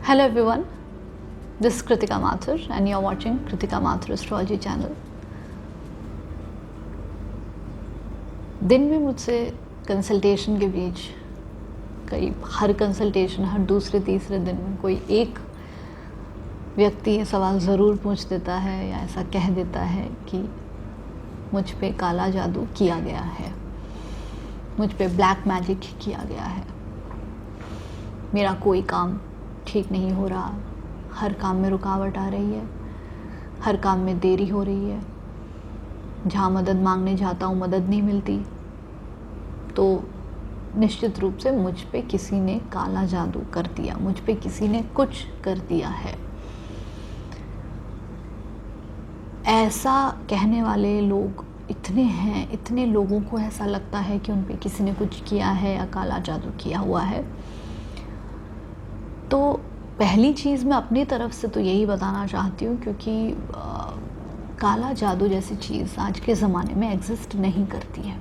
Hello everyone, this is Kritika Mathur and you're watching Kritika Mathur Astrology channel. दिन में मुझसे consultation के बीच कई हर कंसल्टेशन हर दूसरे तीसरे दिन में कोई एक व्यक्ति ये सवाल ज़रूर पूछ देता है या ऐसा कह देता है कि मुझ पे काला जादू किया गया है, मुझ पे ब्लैक मैजिक किया गया है, मेरा कोई काम ठीक नहीं हो रहा, हर काम में रुकावट आ रही है, हर काम में देरी हो रही है, जहाँ मदद मांगने जाता हूँ मदद नहीं मिलती। तो निश्चित रूप से मुझ पे किसी ने काला जादू कर दिया, मुझ पे किसी ने कुछ कर दिया है। ऐसा कहने वाले लोग इतने हैं, इतने लोगों को ऐसा लगता है कि उन पे किसी ने कुछ किया है या काला जादू किया हुआ है। तो पहली चीज़ मैं अपनी तरफ से तो यही बताना चाहती हूँ, क्योंकि काला जादू जैसी चीज़ आज के ज़माने में एग्जिस्ट नहीं करती है।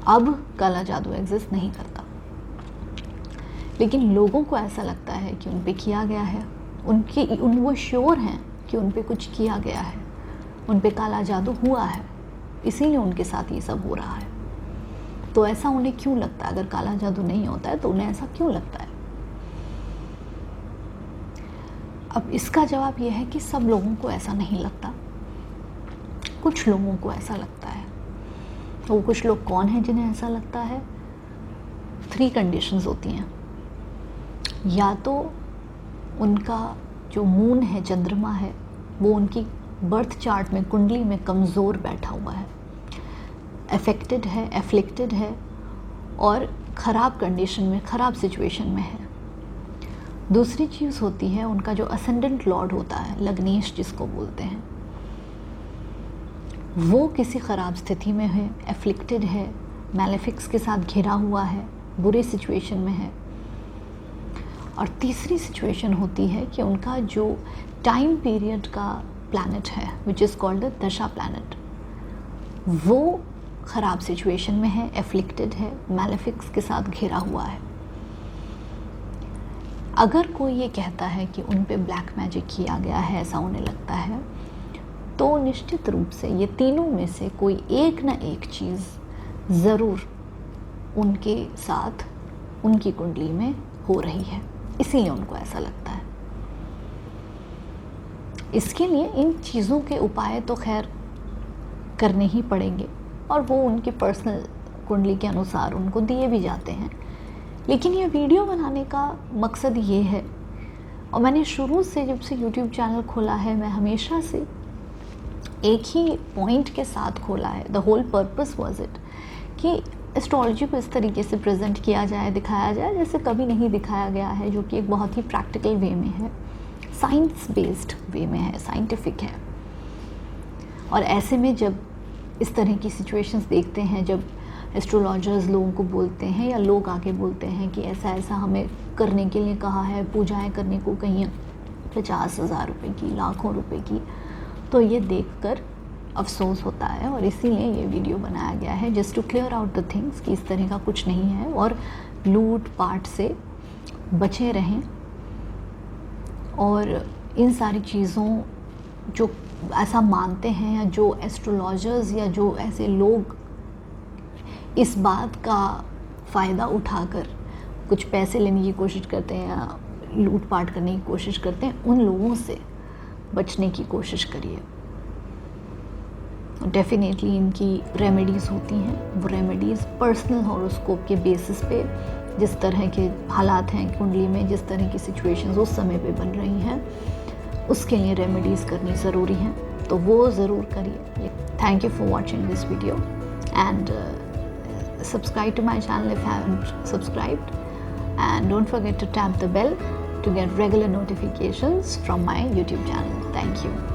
अब काला जादू एग्जिस्ट नहीं करता, लेकिन लोगों को ऐसा लगता है कि उन पे किया गया है, वो श्योर हैं कि उन पे कुछ किया गया है, उन पे काला जादू हुआ है, इसीलिए उनके साथ ये सब हो रहा है। तो ऐसा उन्हें क्यों लगता है? अगर काला जादू नहीं होता है तो उन्हें ऐसा क्यों लगता है? अब इसका जवाब यह है कि सब लोगों को ऐसा नहीं लगता, कुछ लोगों को ऐसा लगता है। वो कुछ लोग कौन हैं जिन्हें ऐसा लगता है? 3 कंडीशंस होती हैं। या तो उनका जो मून है, चंद्रमा है, वो उनकी बर्थ चार्ट में, कुंडली में कमज़ोर बैठा हुआ है, अफेक्टेड है, एफ्लिक्टेड है और ख़राब कंडीशन में, ख़राब सिचुएशन में है। दूसरी चीज़ होती है उनका जो असेंडेंट लॉर्ड होता है, लग्नेश जिसको बोलते हैं, वो किसी ख़राब स्थिति में है, एफ्लिक्टेड है, मैलेफिक्स के साथ घिरा हुआ है, बुरे सिचुएशन में है। और तीसरी सिचुएशन होती है कि उनका जो टाइम पीरियड का प्लैनेट है, विच इज़ कॉल्ड द दशा प्लैनेट, वो ख़राब सिचुएशन में है, एफ्लिक्टेड है, मैलेफिक्स के साथ घिरा हुआ है। अगर कोई ये कहता है कि उन पे ब्लैक मैजिक किया गया है, ऐसा उन्हें लगता है, तो निश्चित रूप से ये तीनों में से कोई एक ना एक चीज़ ज़रूर उनके साथ, उनकी कुंडली में हो रही है, इसीलिए उनको ऐसा लगता है। इसके लिए इन चीज़ों के उपाय तो खैर करने ही पड़ेंगे और वो उनके पर्सनल कुंडली के अनुसार उनको दिए भी जाते हैं। लेकिन ये वीडियो बनाने का मकसद ये है, और मैंने शुरू से जब से YouTube चैनल खोला है, मैं हमेशा से एक ही पॉइंट के साथ खोला है। The whole purpose was it कि एस्ट्रोलॉजी को इस तरीके से प्रेजेंट किया जाए, दिखाया जाए जैसे कभी नहीं दिखाया गया है, जो कि एक बहुत ही प्रैक्टिकल वे में है, साइंस बेस्ड वे में है, साइंटिफिक है। और ऐसे में जब इस तरह की सिचुएशंस देखते हैं, जब एस्ट्रोलॉजर्स लोगों को बोलते हैं या लोग आके बोलते हैं कि ऐसा ऐसा हमें करने के लिए कहा है, पूजाएं करने को कहीं 50,000 रुपये की, लाखों रुपए की, तो ये देखकर अफसोस होता है। और इसीलिए ये वीडियो बनाया गया है, just to clear out the things कि इस तरह का कुछ नहीं है और लूट पाट से बचे रहें। और इन सारी चीज़ों जो ऐसा मानते हैं, या जो एस्ट्रोलॉजर्स या जो ऐसे लोग इस बात का फ़ायदा उठाकर कुछ पैसे लेने की कोशिश करते हैं या लूट पाट करने की कोशिश करते हैं, उन लोगों से बचने की कोशिश करिए। डेफिनेटली इनकी रेमेडीज़ होती हैं, वो रेमेडीज़ पर्सनल हॉरोस्कोप के बेसिस पे, जिस तरह के हालात हैं कुंडली में, जिस तरह की सिचुएशंस उस समय पे बन रही हैं, उसके लिए रेमेडीज़ करनी ज़रूरी हैं, तो वो ज़रूर करिए। Thank you for watching this video and subscribe to my channel if you haven't subscribed, and don't forget to tap the bell to get regular notifications from my YouTube channel. Thank you.